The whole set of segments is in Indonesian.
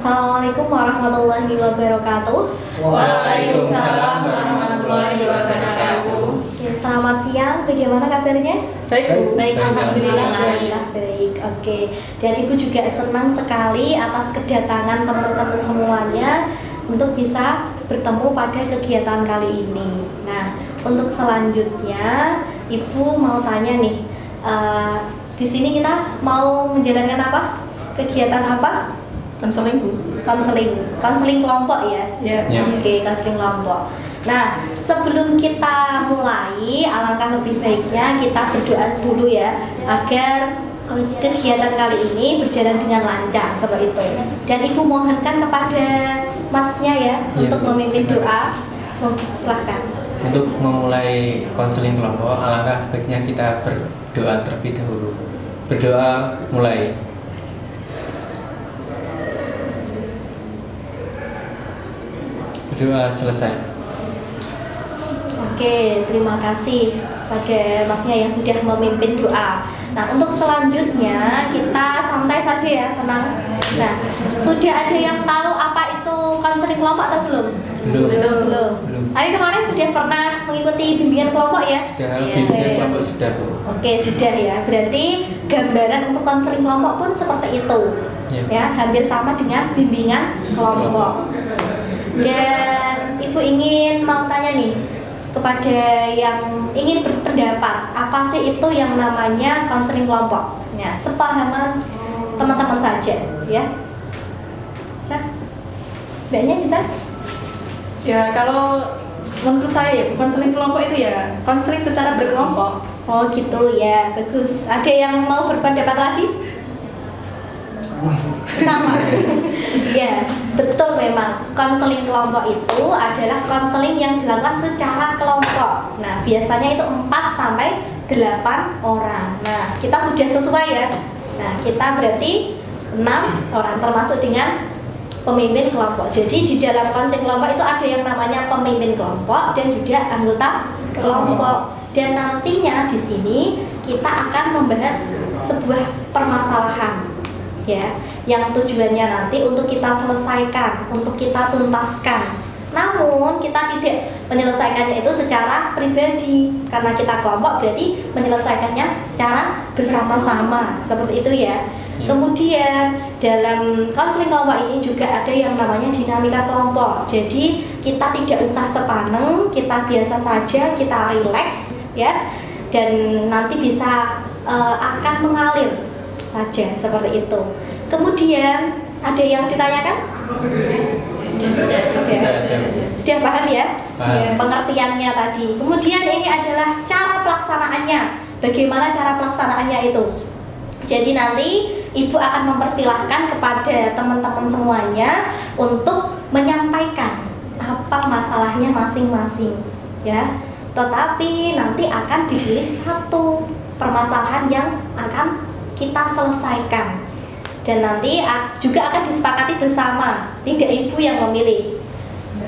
Assalamualaikum warahmatullahi wabarakatuh. Waalaikumsalam warahmatullahi wabarakatuh. Oke, selamat siang. Bagaimana kabarnya? Baik, alhamdulillah. Baik. Oke. Dan Ibu juga senang sekali atas kedatangan teman-teman semuanya untuk bisa bertemu pada kegiatan kali ini. Nah, untuk selanjutnya Ibu mau tanya nih, di sini kita mau menjalankan apa? Kegiatan apa? Konseling, Bu. Konseling kelompok ya? Iya. Oke, konseling kelompok. Nah, sebelum kita mulai, alangkah lebih baiknya kita berdoa dulu ya, agar kegiatan kali ini berjalan dengan lancar seperti itu. Dan Ibu mohonkan kepada Masnya ya, untuk memimpin doa. Silahkan. Untuk memulai konseling kelompok, alangkah baiknya kita berdoa terlebih dahulu. Berdoa mulai. Berdoa selesai. Oke, terima kasih pada Masnya yang sudah memimpin doa. Nah, untuk selanjutnya kita santai saja ya, tenang. Nah, sudah ada yang tahu apa itu konseling kelompok atau belum? Belum. Tapi kemarin sudah pernah mengikuti bimbingan kelompok ya? Sudah, bimbingan kelompok sudah, Bu. Oke, sudah ya. Berarti gambaran untuk konseling kelompok pun seperti itu. Ya, hampir sama dengan bimbingan kelompok. Dan Ibu ingin mau tanya nih kepada yang ingin berpendapat, apa sih itu yang namanya konseling kelompok? Ya, sepahaman teman-teman saja, ya. Bisa? Mbaknya bisa? Ya, kalau menurut saya ya, konseling kelompok itu ya konseling secara berkelompok. Oh gitu ya, bagus. Ada yang mau berpendapat lagi? Sama. Ya, betul memang. Konseling kelompok itu adalah konseling yang dilakukan secara kelompok. Nah, biasanya itu 4 sampai 8 orang. Nah, kita sudah sesuai ya. Nah, kita berarti 6 orang termasuk dengan pemimpin kelompok. Jadi di dalam konseling kelompok itu ada yang namanya pemimpin kelompok dan juga anggota kelompok. Dan nantinya di sini kita akan membahas sebuah permasalahan ya, yang tujuannya nanti untuk kita selesaikan, untuk kita tuntaskan. Namun kita tidak menyelesaikannya itu secara pribadi, karena kita kelompok berarti menyelesaikannya secara bersama-sama, seperti itu ya. Kemudian dalam konseling kelompok ini juga ada yang namanya dinamika kelompok. Jadi kita tidak usah sepaneng, kita biasa saja, kita rileks ya, dan nanti bisa akan mengalir saja seperti itu. Kemudian ada yang ditanyakan? Sudah paham ya? Paham. Pengertiannya tadi. Kemudian ini adalah cara pelaksanaannya. Bagaimana cara pelaksanaannya itu? Jadi nanti Ibu akan mempersilahkan kepada teman-teman semuanya untuk menyampaikan apa masalahnya masing-masing ya. Tetapi nanti akan dipilih satu permasalahan yang akan kita selesaikan, dan nanti juga akan disepakati bersama, tidak Ibu yang memilih.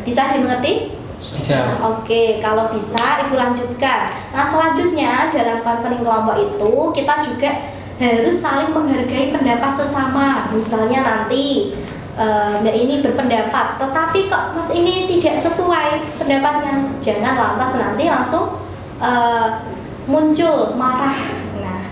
Bisa dimengerti? Bisa. Oke, kalau bisa Ibu lanjutkan. Nah, selanjutnya dalam konseling kelompok itu kita juga harus saling menghargai pendapat sesama. Misalnya nanti Mbak ini berpendapat, tetapi kok Mas ini tidak sesuai pendapatnya, jangan lantas nanti langsung muncul marah.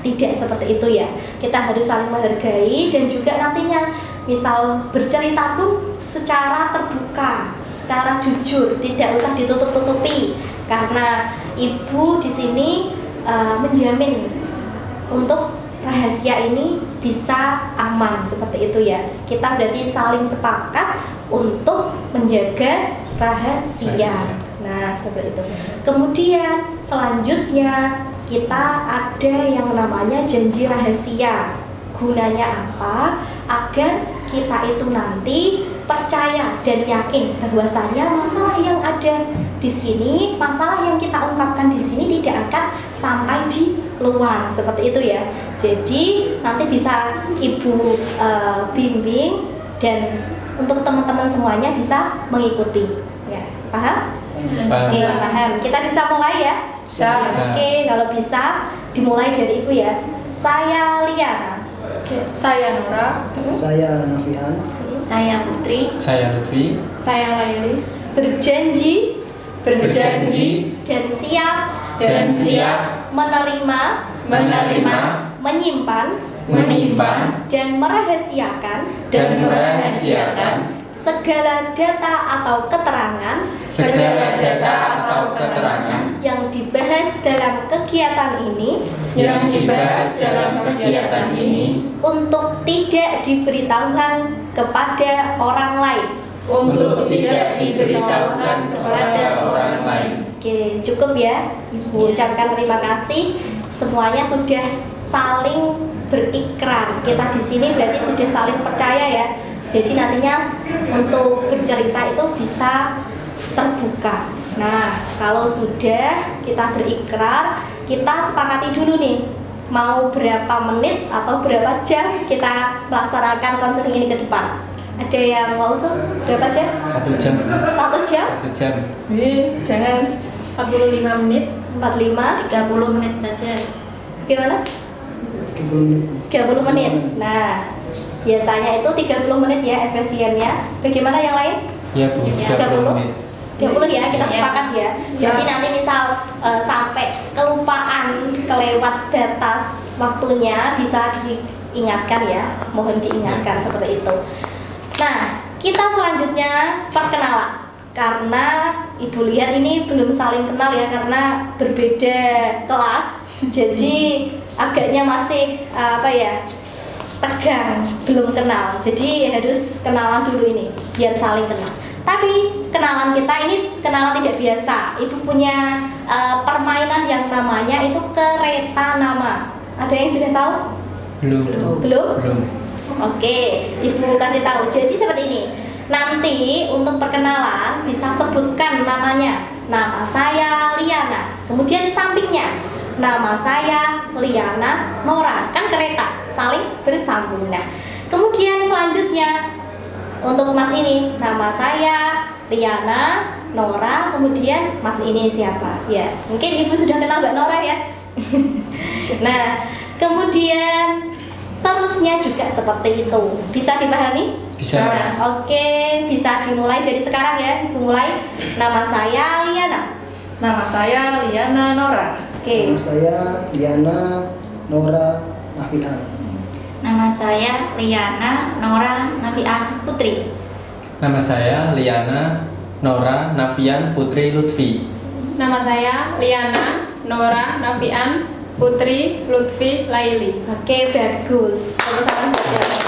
Tidak seperti itu ya. Kita harus saling menghargai, dan juga nantinya misal bercerita pun secara terbuka, secara jujur, tidak usah ditutup-tutupi, karena Ibu di sini menjamin untuk rahasia ini bisa aman, seperti itu ya. Kita berarti saling sepakat untuk menjaga rahasia. Nah, seperti itu. Kemudian selanjutnya kita ada yang namanya janji rahasia. Gunanya apa? Agar kita itu nanti percaya dan yakin bahwasanya masalah yang ada di sini, masalah yang kita ungkapkan di sini tidak akan sampai di luar, seperti itu ya. Jadi nanti bisa Ibu bimbing, dan untuk teman-teman semuanya bisa mengikuti. Ya, paham? Oke, paham. Kita bisa mulai ya? Bisa. Oke, kalau bisa dimulai dari Ibu ya. Saya Liana. Saya Nora. Saya Nafian. Saya Putri. Saya Lutfi. Saya Laili. berjanji Berjanji dan siap menerima, menyimpan, dan merahasiakan segala data atau keterangan yang dibahas dalam kegiatan ini untuk tidak diberitahukan kepada orang lain. Oke, cukup ya. Ibu ucapkan terima kasih. Semuanya sudah saling berikrar. Kita di sini berarti sudah saling percaya ya. Jadi nantinya untuk bercerita itu bisa terbuka. Nah, kalau sudah kita berikrar, kita sepakati dulu nih mau berapa menit atau berapa jam kita melaksanakan konseling ini ke depan. Ada yang mau usul berapa jam? 1 jam. 1 jam? 1 jam. Jangan 45 menit. 45? 30 menit saja. Gimana? 30 menit. Nah, biasanya itu 30 menit ya efisiennya. Bagaimana yang lain? Ya Bu, 30 menit. 30 ya, kita sepakat ya. Jadi nanti misal sampai kelupaan, kelewat batas waktunya bisa diingatkan ya. Mohon diingatkan seperti itu. Nah, kita selanjutnya perkenalan. Karena Ibu lihat ini belum saling kenal ya, karena berbeda kelas. Jadi agaknya masih tegang, belum kenal. Jadi harus kenalan dulu ini biar saling kenal. Tapi kenalan kita ini kenalan tidak biasa. Ibu punya permainan yang namanya itu kereta nama. Ada yang sudah tahu? Belum? Oke, Ibu kasih tahu. Jadi seperti ini. Nanti untuk perkenalan bisa sebutkan namanya. Nama saya Liana. Kemudian sampingnya nama saya Liana Nora. Kan kereta saling bersambung. Nah, kemudian selanjutnya untuk Mas ini, nama saya Liana Nora. Kemudian Mas ini siapa? Ya, mungkin Ibu sudah kenal Mbak Nora ya. Nah, kemudian terusnya juga seperti itu. Bisa dipahami? Bisa. Oke, bisa dimulai dari sekarang ya. Ibu mulai. Nama saya Liana. Nama saya Liana Nora. Oke. Nama saya Liana Nora Nafian. Nama saya Liana Nora Nafian Putri. Nama saya Liana Nora Nafian Putri Lutfi. Nama saya Liana Nora Nafian Putri Lutfi Laili. Oke, bagus. Tepuk tangan buat Liana.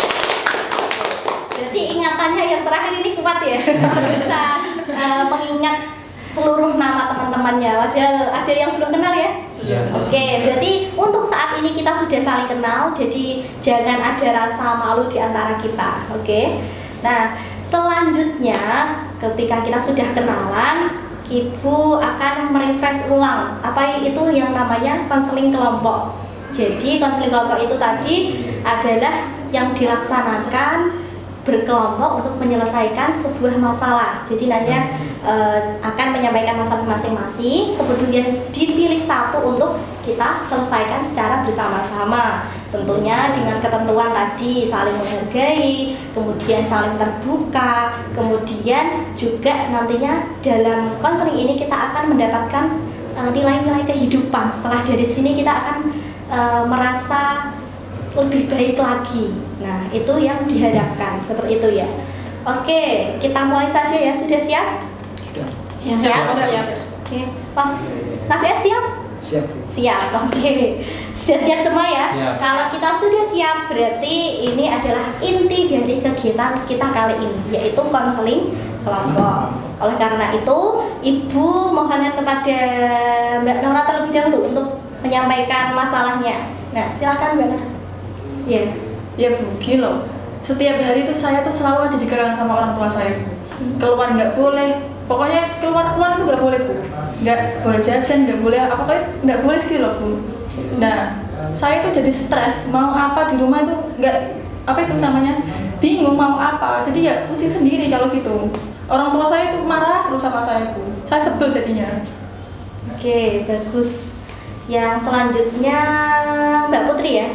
Berarti ingatannya yang terakhir ini kuat ya. Bisa mengingat seluruh nama teman-temannya. Ada yang belum kenal ya? Iya. Oke, berarti untuk saat ini kita sudah saling kenal, jadi jangan ada rasa malu di antara kita. Oke. Nah, selanjutnya ketika kita sudah kenalan, Ibu akan merefresh ulang apa itu yang namanya konseling kelompok. Jadi konseling kelompok itu tadi adalah yang dilaksanakan berkelompok untuk menyelesaikan sebuah masalah. Jadi nantinya akan menyampaikan masalah masing-masing, kemudian dipilih satu untuk kita selesaikan secara bersama-sama. Tentunya dengan ketentuan tadi, saling menghargai, kemudian saling terbuka, kemudian juga nantinya dalam konseling ini kita akan mendapatkan nilai-nilai kehidupan. Setelah dari sini kita akan merasa lebih baik lagi. Nah, itu yang diharapkan seperti itu ya. Oke, kita mulai saja ya. Sudah siap? Sudah. Siap. Oke, Mas Nafia siap? Siap, Bu. Siap. Oke. Sudah siap semua ya? Siap. Kalau kita sudah siap, berarti ini adalah inti dari kegiatan kita kali ini, yaitu konseling kelompok. Oleh karena itu, Ibu mohonkan kepada Mbak Nora terlebih dahulu untuk menyampaikan masalahnya. Nah, silakan Mbak Nora. Ya. Ya Bu, gini loh. Setiap hari tuh saya tuh selalu aja dikekang sama orang tua saya, Bu. Keluar nggak boleh. Pokoknya keluar itu nggak boleh, Bu. Nggak boleh jajan, nggak boleh apa, pokoknya nggak boleh gitu loh, Bu. Nah, saya tuh jadi stres. Mau apa di rumah itu nggak, apa itu namanya, bingung mau apa. Jadi ya pusing sendiri kalau gitu. Orang tua saya itu marah terus sama saya, Bu. Saya sebel jadinya. Oke, bagus. Yang selanjutnya Mbak Putri ya.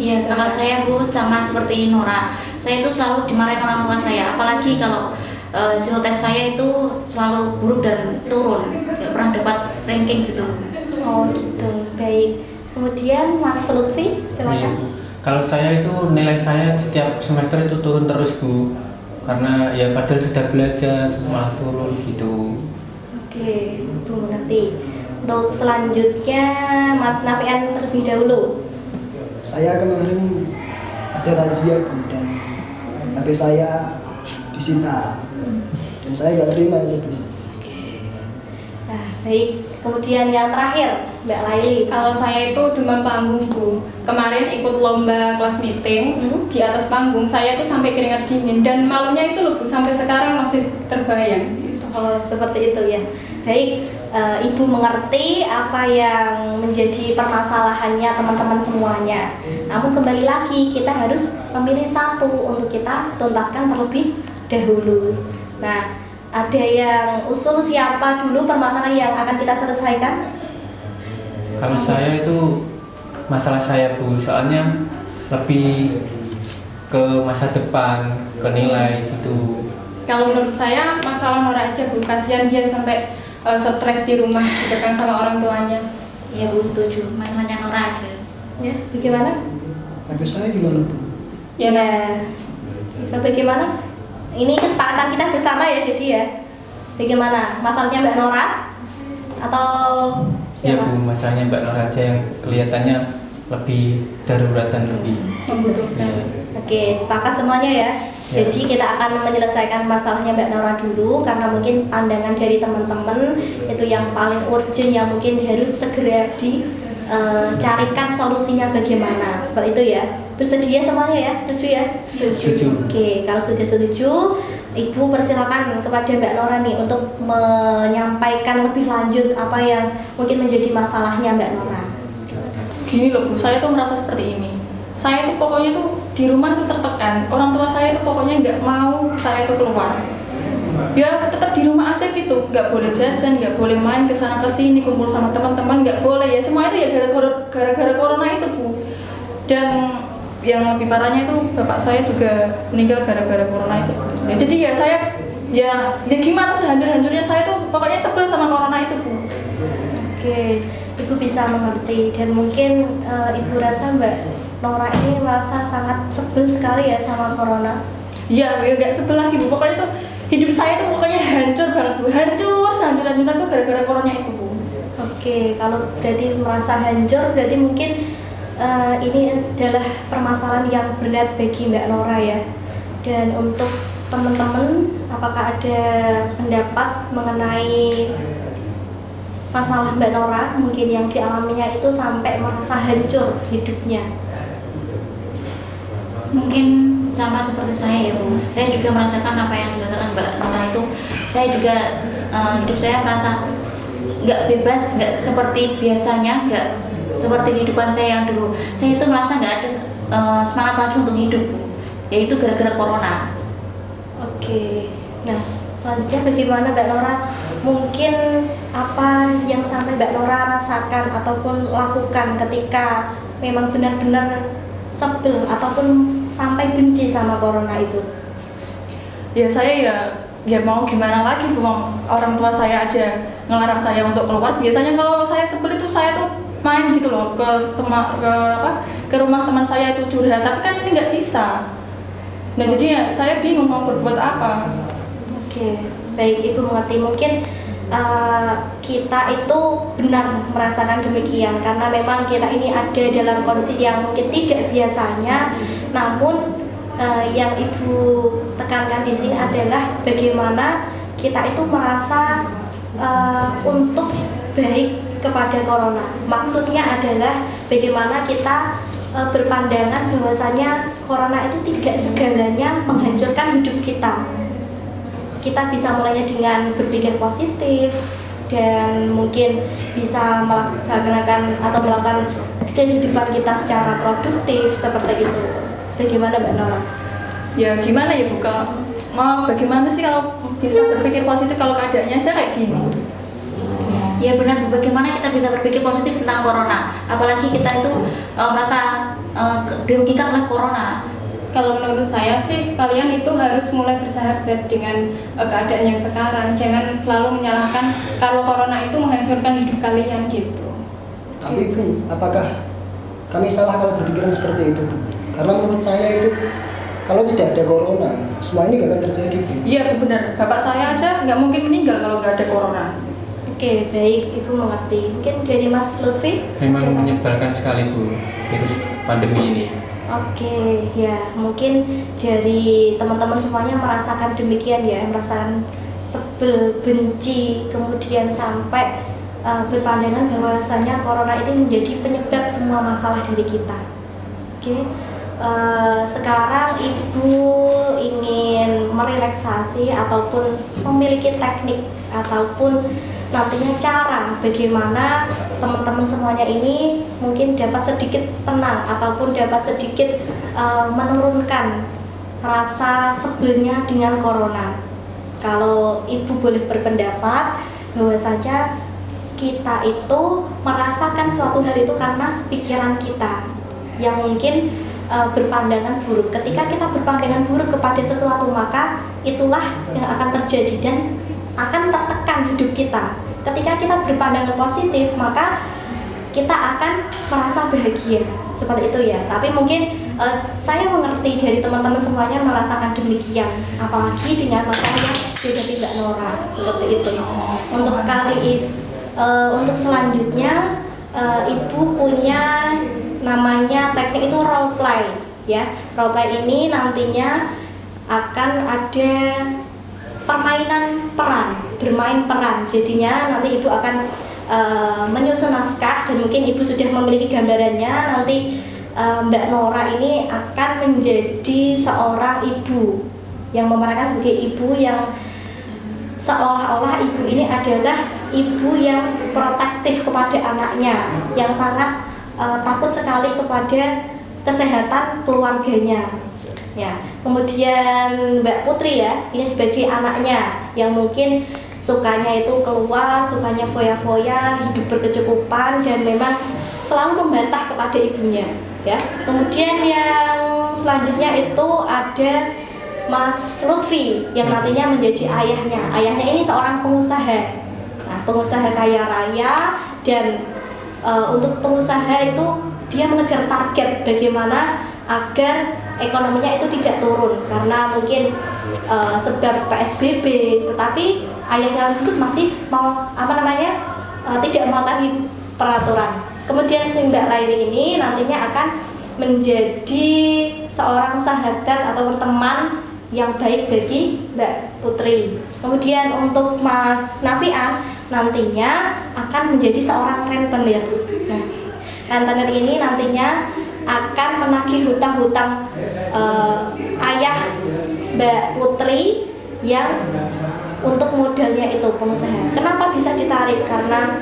Iya, kalau saya Bu sama seperti Nora, saya itu selalu dimarahin orang tua saya, apalagi kalau hasil tes saya itu selalu buruk dan turun, nggak pernah dapat ranking gitu. Oh gitu, baik. Kemudian Mas Lutfi, Iya, silakan. Bu. Kalau saya itu nilai saya setiap semester itu turun terus Bu, karena ya padahal sudah belajar malah turun gitu. Oke, Ibu mengerti. Untuk selanjutnya Mas Nafian terlebih dahulu. Saya kemarin ada razia Bu dan HP saya disita dan saya nggak terima itu Bu. Nah, baik. Kemudian yang terakhir, Mbak Laili. Kalau saya itu demam panggung Bu. Kemarin ikut lomba kelas meeting di atas panggung, saya itu sampai keringat dingin dan malunya itu loh Bu, sampai sekarang masih terbayang. Oh, seperti itu ya. Baik, Ibu mengerti apa yang menjadi permasalahannya teman-teman semuanya. Namun kembali lagi, kita harus memilih satu untuk kita tuntaskan terlebih dahulu. Nah, ada yang usul siapa dulu permasalahan yang akan kita selesaikan? Kalau saya itu masalah saya Bu, soalnya lebih ke masa depan, ke nilai gitu. Kalau menurut saya masalah Nora aja Bu, kasihan dia sampai stres di rumah ditekan sama orang tuanya. Iya Bu, setuju. Masalahnya Nora aja. Ya, bagaimana? HP saya gimana Bu? Ya, Ya, bisa bagaimana? Ini kesepakatan kita bersama ya, jadi ya. Bagaimana? Masalahnya Mbak Nora? Atau Ya siapa? Bu, masalahnya Mbak Nora aja yang kelihatannya lebih darurat dan lebih membutuhkan. ya. Oke, sepakat semuanya ya. Ya. Jadi kita akan menyelesaikan masalahnya Mbak Nora dulu karena mungkin pandangan dari teman-teman itu yang paling urgent yang mungkin harus segera dicarikan solusinya bagaimana. Seperti itu ya. Bersedia semuanya ya? Setuju ya? Setuju. Oke, kalau sudah setuju, Ibu persilakan kepada Mbak Nora nih untuk menyampaikan lebih lanjut apa yang mungkin menjadi masalahnya Mbak Nora. Gini loh Bu, saya tuh merasa seperti ini. Saya tuh pokoknya tuh di rumah tuh tertekan. Orang tua saya tuh pokoknya nggak mau saya tuh keluar. Ya tetap di rumah aja gitu, nggak boleh jajan, nggak boleh main ke sana ke sini, kumpul sama teman-teman, nggak boleh. Ya semua itu ya gara-gara corona itu Bu. Dan yang lebih parahnya itu bapak saya juga meninggal gara-gara corona itu. Ya, jadi ya saya ya gimana sehancur-hancurnya saya tuh pokoknya sebel sama corona itu Bu. Oke, Ibu bisa mengerti dan mungkin Ibu rasa Mbak Nora ini merasa sangat sebel sekali ya sama corona. Iya, ya nggak sebel lagi Bu. Pokoknya tuh hidup saya tuh pokoknya hancur banget Bu. Hancur, sehancur-hancurnya tuh gara-gara corona itu Bu. Oke, kalau berarti merasa hancur berarti mungkin ini adalah permasalahan yang berat bagi Mbak Nora ya. Dan untuk teman-teman, apakah ada pendapat mengenai masalah Mbak Nora mungkin yang dialaminya itu sampai merasa hancur hidupnya? Mungkin sama seperti saya ya Bu. Saya juga merasakan apa yang dirasakan Mbak Nora itu. Saya juga hidup saya merasa nggak bebas, nggak seperti biasanya, nggak seperti kehidupan saya yang dulu. Saya itu merasa nggak ada semangat lagi untuk hidup, yaitu gara-gara corona. Oke, nah selanjutnya bagaimana Mbak Nora? Mungkin apa yang sampai Mbak Nora rasakan ataupun lakukan ketika memang benar-benar sebel ataupun sampai benci sama corona itu? Ya saya ya mau gimana lagi Bu, orang tua saya aja ngelarang saya untuk keluar. Biasanya kalau saya sebel itu saya tuh main gitu loh ke rumah teman saya itu curhat, tapi kan ini nggak bisa. Nah jadi ya saya bingung mau berbuat apa. Oke, baik, Ibu mengerti. Mungkin kita itu benar merasakan demikian karena memang kita ini ada dalam kondisi yang mungkin tidak biasanya. Namun yang Ibu tekankan di sini adalah bagaimana kita itu merasa untuk baik kepada corona. Maksudnya adalah bagaimana kita berpandangan bahwasanya corona itu tidak segalanya menghancurkan hidup kita. Kita bisa mulainya dengan berpikir positif dan mungkin bisa melaksanakan atau melakukan kehidupan kita secara produktif seperti itu. Bagaimana Mbak Nora? Ya gimana ya Bu, mau bagaimana sih kalau bisa berpikir positif kalau keadaannya aja kayak gini. Ya benar, bagaimana kita bisa berpikir positif tentang corona? Apalagi kita itu merasa dirugikan oleh corona. Kalau menurut saya sih kalian itu harus mulai bersahabat dengan keadaan yang sekarang. Jangan selalu menyalahkan kalau corona itu menghancurkan hidup kalian gitu. Tapi Bu, apakah kami salah kalau berpikiran seperti itu, Bu? Karena menurut saya itu kalau tidak ada corona, semua ini gak akan terjadi, Bu. Iya Bu, benar. Bapak saya aja nggak mungkin meninggal kalau nggak ada corona. Oke, baik, Ibu mengerti. Mungkin dari Mas Lutfi? Memang menyebalkan sekali Bu virus pandemi ini. Oke, ya mungkin dari teman-teman semuanya merasakan demikian ya, merasakan sebel, benci, kemudian sampai berpandangan bahwasanya corona ini menjadi penyebab semua masalah dari kita. Oke, sekarang Ibu ingin merelaksasi ataupun memiliki teknik ataupun nantinya cara bagaimana teman-teman semuanya ini mungkin dapat sedikit tenang ataupun dapat sedikit menurunkan rasa sebelnya dengan corona. Kalau Ibu boleh berpendapat bahwasanya kita itu merasakan suatu hal itu karena pikiran kita yang mungkin berpandangan buruk. Ketika kita berpandangan buruk kepada sesuatu, maka itulah yang akan terjadi dan akan tertekan hidup kita. Ketika kita berpandangan positif, maka kita akan merasa bahagia seperti itu ya. Tapi mungkin saya mengerti dari teman-teman semuanya merasakan demikian, apalagi dengan masalah yang beda tidak Nora seperti itu. Untuk untuk selanjutnya Ibu punya namanya teknik itu role play ya. Role play ini nantinya akan ada permainan peran, bermain peran. Jadinya nanti Ibu akan menyusun naskah dan mungkin Ibu sudah memiliki gambarannya. Nanti Mbak Nora ini akan menjadi seorang ibu yang memerankan sebagai ibu yang seolah-olah ibu ini adalah ibu yang protektif kepada anaknya, yang sangat takut sekali kepada kesehatan keluarganya. Ya, kemudian Mbak Putri ya, ini sebagai anaknya yang mungkin sukanya itu keluar, sukanya foya-foya, hidup berkecukupan dan memang selalu membantah kepada ibunya. Ya, kemudian yang selanjutnya itu ada Mas Lutfi yang nantinya menjadi ayahnya. Ayahnya ini seorang pengusaha, nah, pengusaha kaya raya dan untuk pengusaha itu dia mengejar target bagaimana agar ekonominya itu tidak turun karena mungkin sebab PSBB, tetapi ayahnya tersebut masih mau tidak mengetahui peraturan. Kemudian si Mbak Lairi ini nantinya akan menjadi seorang sahabat ataupun teman yang baik bagi Mbak Putri. Kemudian untuk Mas Nafian nantinya akan menjadi seorang rentenir. Nah, rentenir ini nantinya akan menagih hutang-hutang ayah Mbak Putri yang untuk modalnya itu pengusaha. Kenapa bisa ditarik? Karena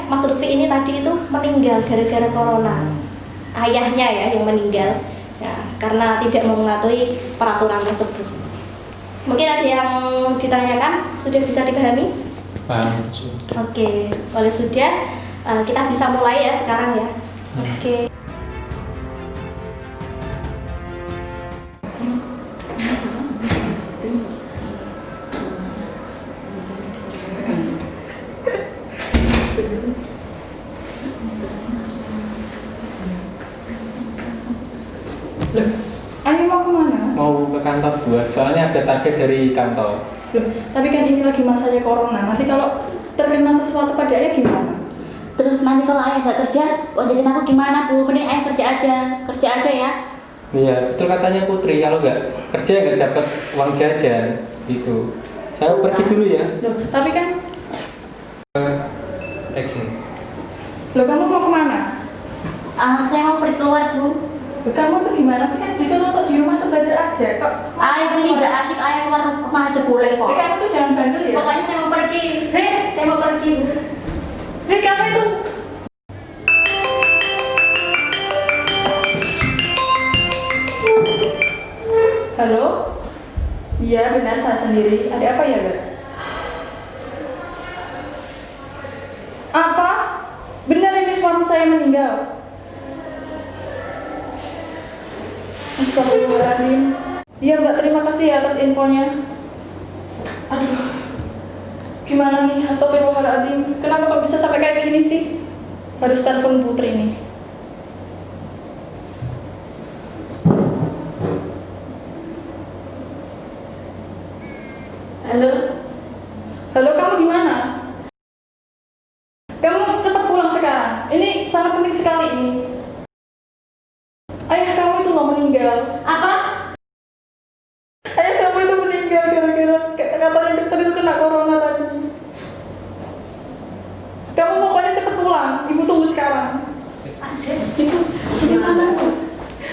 Mas Lutfi ini tadi itu meninggal gara-gara corona. Ayahnya ya yang meninggal ya, karena tidak mengetahui peraturan tersebut. Mungkin ada yang ditanyakan, sudah bisa dipahami? Paham. Oke, kalau sudah kita bisa mulai ya sekarang ya. Oke. Loh, Ayu mau kemana? Mau ke kantor buat, soalnya ada target dari kantor. Loh, tapi kan ini lagi masanya corona. Nanti kalau terkena sesuatu pada Ayah gimana? Terus nanti kalau ayah gak kerja, uang jajan aku gimana Bu? Mending ayah kerja aja ya. Iya, betul katanya Putri, kalau nggak kerja nggak dapat uang jajan gitu. Saya pergi dulu ya. Loh, tapi kan Action. Loh, kamu mau kemana? Saya mau pergi keluar Bu. Loh, kamu tuh gimana sih? Kan disuruh untuk di rumah tuh belajar aja kok. Ayah ini gak asik, ayah keluar rumah aja boleh kok. Kamu tuh jangan bandel ya. Pokoknya saya mau pergi. Saya mau pergi Bu. Kamu itu halo? Iya benar, saya sendiri. Ada apa ya, Mbak? saya meninggal. Astagfirullahaladzim. Iya Mbak, terima kasih ya atas infonya. Aduh, gimana nih? Astagfirullahaladzim. Kenapa kok bisa sampai kayak gini sih? Harus telepon Putri nih. Halo. Halo, kamu di mana? Kamu cepat pulang sekarang. Ini sangat penting sekali ini. Ayah kamu itu loh meninggal. Apa? Ayah kamu itu meninggal gara-gara katanya dokter itu kena corona tadi. Kamu pokoknya cepat pulang. Ibu tunggu sekarang. Ibu, gimana?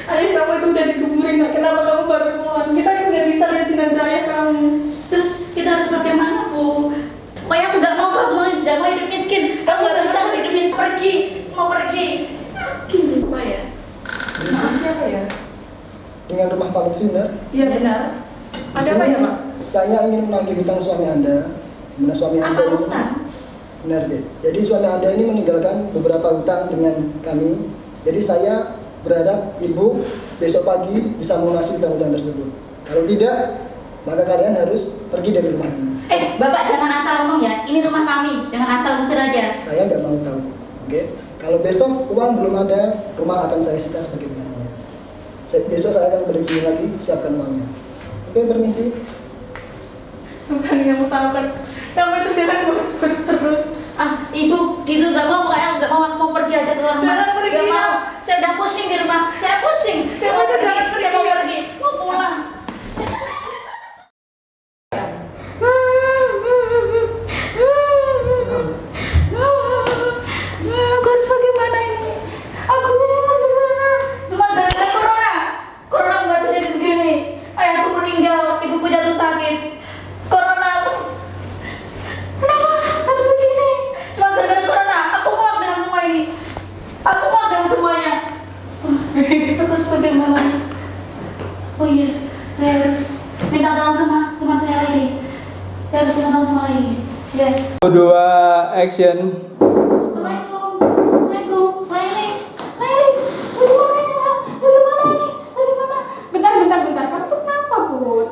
Ayah kamu itu udah dikuburin. Kenapa kamu baru pulang? Kita kan nggak bisa lihat jenazah ayah kamu. Terus kita harus bagaimana, Bu? Pokoknya aku nggak mau, aku nggak mau hidup miskin. Kamu nggak bisa hidup miskin. Pergi, mau pergi. Gini, Pak ya. Maaf siapa ya? Dengan rumah Pak Lutfi, benar? Iya benar. Di Ada apa sini ya, Pak? Saya ingin menagih hutang suami Anda. Mana suami Anda Apa ini? hutang? Benar deh. Jadi suami Anda ini meninggalkan beberapa hutang dengan kami. Jadi saya berharap Ibu besok pagi bisa melunasi hutang-hutang tersebut. Kalau tidak, maka kalian harus pergi dari rumah ini. Bapak jangan asal ngomong ya. Ini rumah kami, jangan asal ngusir aja. Saya nggak mau tahu. Oke? Kalau besok uang belum ada, rumah akan saya sita sebagai gantinya. Besok saya akan balik sini lagi, siapkan uangnya. Oke, permisi. Bukan kamu tahu kan? Kamu itu jangan boros-boros terus. Ah, Ibu gitu nggak mau, kayak nggak mau pergi aja keluar rumah. Jangan pergi, Nggak mau. ya. Saya udah pusing di rumah. Saya pusing. Kamu Mau itu jangan Saya mau pergi, ya. pergi. Mau pulang. Aku harus bagaimana ini? Aku harus bagaimana? Semua gara-gara corona. Corona membuat jadi begini. Ayahku meninggal, ibuku jatuh sakit. Corona. Kenapa harus begini? Semua gara-gara corona. Aku muak dengan semua ini. Aku muak dengan semuanya. Aku harus bagaimana? Oh iya, saya harus minta tolong sama teman saya lagi. Saya harus minta tolong sama lagi. Ya. 2 action. Assalamualaikum. Assalamualaikum. Laili. Laili. Bagaimana ini? Bagaimana ini? Bagaimana? Bentar. Kamu tuh kenapa, Put?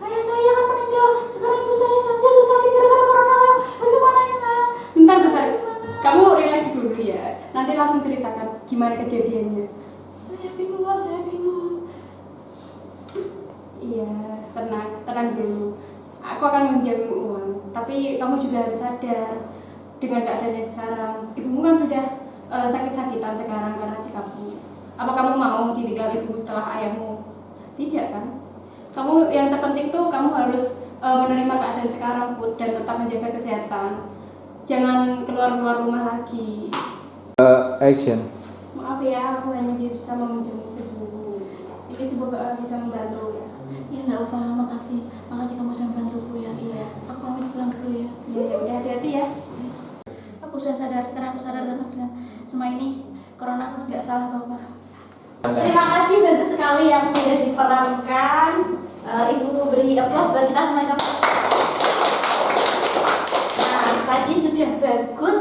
Ayah saya kan meninggal. Sekarang ibu saya jatuh sakit gara-gara corona. Bagaimana ini, Nak? Bentar. Kamu relax dulu ya. Nanti langsung ceritakan gimana kejadiannya. Saya bingung, Pak. Saya bingung. Iya, tenang dulu. Aku akan menjamin uang, tapi kamu juga harus sadar dengan keadaannya sekarang. Ibumu kan sudah sakit-sakitan sekarang karena sikapmu. Apa kamu mau ditinggal ibu setelah ayahmu? Tidak kan? Kamu yang terpenting tuh kamu harus menerima keadaan sekarang, Put, dan tetap menjaga kesehatan. Jangan keluar rumah lagi. Action. Maaf ya, aku hanya bisa mengunjungi sebuah. Ini semoga bisa membantu ya. Ya nggak apa-apa, makasih kamu sudah membantuku ya. Iya, aku pamit pulang dulu ya. Ya udah hati-hati ya. Aku sudah sadar, sekarang aku sadar dan semua ini corona nggak salah apa-apa. Terima kasih banyak sekali yang sudah diperankan. Ibu beri aplaus buat kita semuanya. Nah, tadi sudah bagus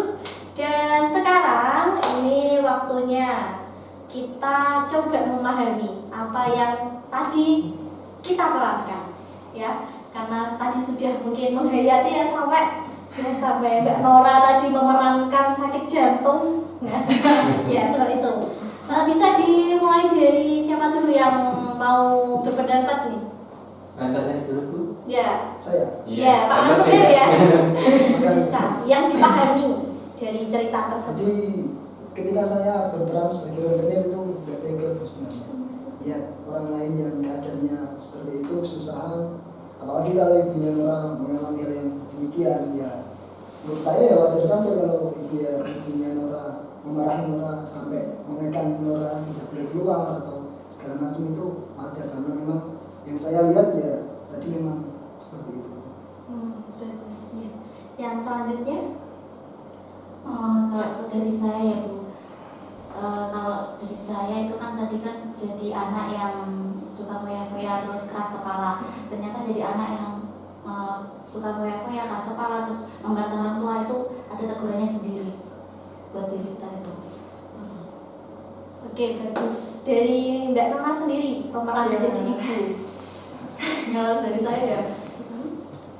dan sekarang ini waktunya kita coba memahami apa yang tadi kita perankan, ya. Karena tadi sudah mungkin menghayati ya sampai Mbak Nora tadi memerankan sakit jantung, ya seperti itu. Bisa dimulai dari siapa dulu yang mau berpendapat nih? Angkatnya dulu, Bu. Ya. Saya. Ya, Pak Amir ya. Bisa. Yang dipahami dari cerita tersebut. Jadi ketika saya berperan sebagai rentenir itu gak tega sebenarnya. Lihat orang lain yang kadernya seperti itu kesusahan, apalagi kalau ibunya Nora mengalami hal yang demikian, ya menurut saya ya wajar saja kalau ibunya Nora memarahi Nora sampai mengekang Nora tidak boleh keluar atau segala macam, itu wajar karena memang yang saya lihat ya tadi memang seperti itu. Bagus ya. Yang selanjutnya? Kalau dari saya ya, Bu. Kalau dari saya itu kan tadi kan jadi anak yang suka foya-foya terus keras kepala. Ternyata jadi anak yang suka foya-foya keras kepala terus membantah orang tua itu ada tegurannya sendiri buat diri kita itu. Oke, bagus. Dari Mbak Nora sendiri, pemeran Iya. jadi ibu. Kalau dari saya ya,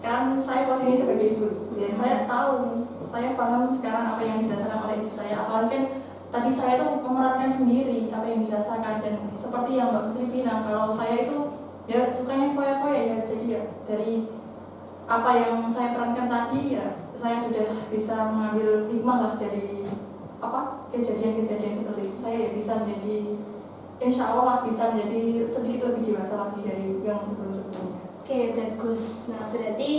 kan saya posisi sebagai ibu, ya saya tahu, saya paham sekarang apa yang dirasakan oleh ibu saya. Apalagi kan tadi saya tuh memerankan sendiri apa yang dirasakan, dan seperti yang Mbak Putri bilang, kalau saya itu ya sukanya foya-foya ya, jadi ya dari apa yang saya perankan tadi ya saya sudah bisa mengambil hikmah lah dari apa kejadian-kejadian seperti itu. Saya ya bisa menjadi, insya Allah lah bisa menjadi sedikit lebih dewasa lagi dari yang sebelum-sebelumnya. Oke, bagus. Nah, berarti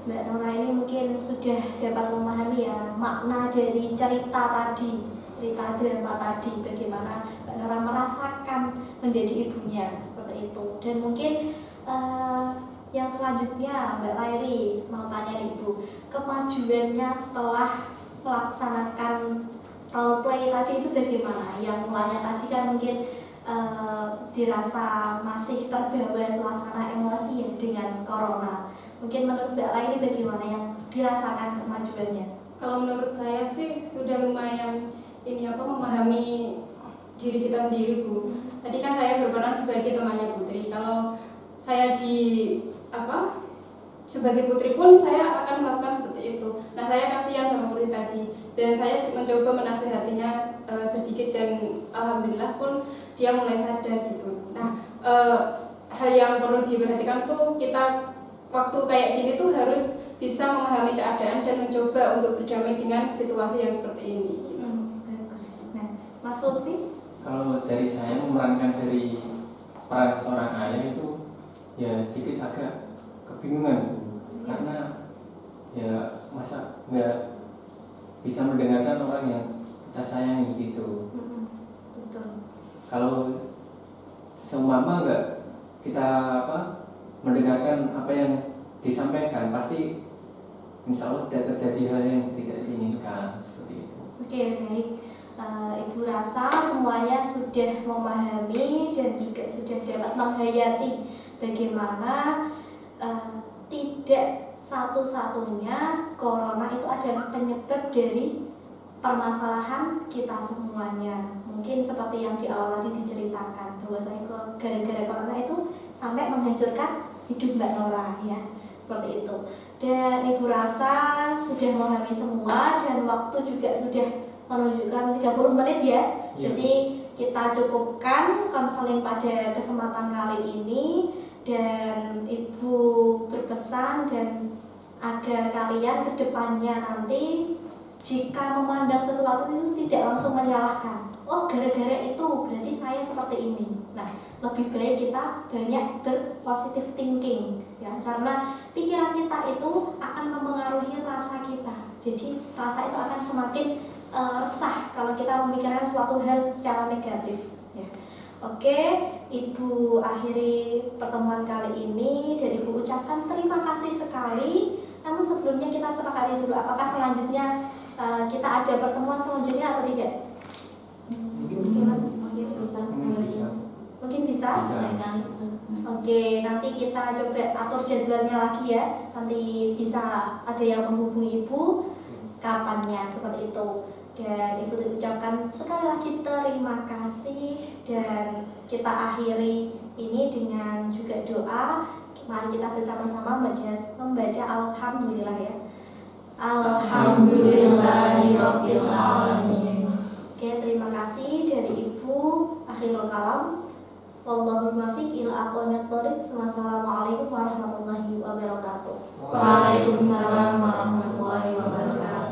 Mbak Nora ini mungkin sudah dapat memahami ya makna dari cerita tadi, cerita drama tadi, bagaimana Mbak Nora merasakan menjadi ibunya seperti itu. Dan mungkin yang selanjutnya Mbak Lairi mau tanya Ibu, kemajuannya setelah melaksanakan role play tadi itu bagaimana? Yang mulanya tadi kan mungkin dirasa masih terbawa suasana emosi ya dengan corona. Mungkin menurut Mbak Lairi bagaimana yang dirasakan kemajuannya? Kalau menurut saya sih sudah lumayan memahami diri kita sendiri, Bu. Tadi kan saya berperan sebagai temannya Putri. Kalau saya sebagai Putri pun saya akan melakukan seperti itu. Nah, saya kasihan sama Putri tadi dan saya mencoba menasihatinya sedikit, dan alhamdulillah pun dia mulai sadar gitu. Nah, hal yang perlu diperhatikan tuh kita waktu kayak gini tuh harus bisa memahami keadaan dan mencoba untuk berdamai dengan situasi yang seperti ini gitu. Bagus. Nah, Mas Lutfi? Kalau dari saya memerankan dari peran seorang ayah itu ya sedikit agak kebingungan, karena ya masa nggak bisa mendengarkan orang yang kita sayangi gitu. Betul. Kalau seumpama nggak kita mendengarkan apa yang disampaikan, pasti insya Allah tidak terjadi hal yang tidak diinginkan seperti itu. Oke, baik. Ibu rasa semuanya sudah memahami dan juga sudah dapat menghayati bagaimana tidak satu-satunya corona itu adalah penyebab dari permasalahan kita semuanya. Mungkin seperti yang di awal tadi diceritakan, bahwasanya gara-gara corona itu sampai menghancurkan hidup Mbak Nora ya, seperti itu. Dan Ibu rasa sudah memahami semua dan waktu juga sudah menunjukkan 30 menit ya. Iya. Jadi kita cukupkan konseling pada kesempatan kali ini, dan Ibu berpesan dan agar kalian kedepannya nanti jika memandang sesuatu itu tidak langsung menyalahkan. Oh, gara-gara itu berarti saya seperti ini. Nah, lebih baik kita banyak berpositive thinking ya, karena pikiran kita itu akan mempengaruhi rasa kita. Jadi rasa itu akan semakin resah kalau kita memikirkan suatu hal secara negatif ya. Oke, Ibu akhiri pertemuan kali ini dan Ibu ucapkan terima kasih sekali. Namun sebelumnya kita sepakati dulu apakah selanjutnya kita ada pertemuan selanjutnya atau tidak? Mungkin bisa. Oke, nanti kita coba atur jadwalnya lagi ya. Nanti bisa ada yang menghubungi Ibu kapannya seperti itu. Dan Ibu ucapkan sekali lagi terima kasih, dan kita akhiri ini dengan juga doa. Mari kita bersama-sama membaca Alhamdulillah ya. Alhamdulillahirabbil alamin. Oke, terima kasih dari Ibu. Akhirul kalam. Wallahul muwaffiq ila aqwamit thoriq. Wassalamualaikum warahmatullahi wabarakatuh. Waalaikumsalam warahmatullahi wabarakatuh.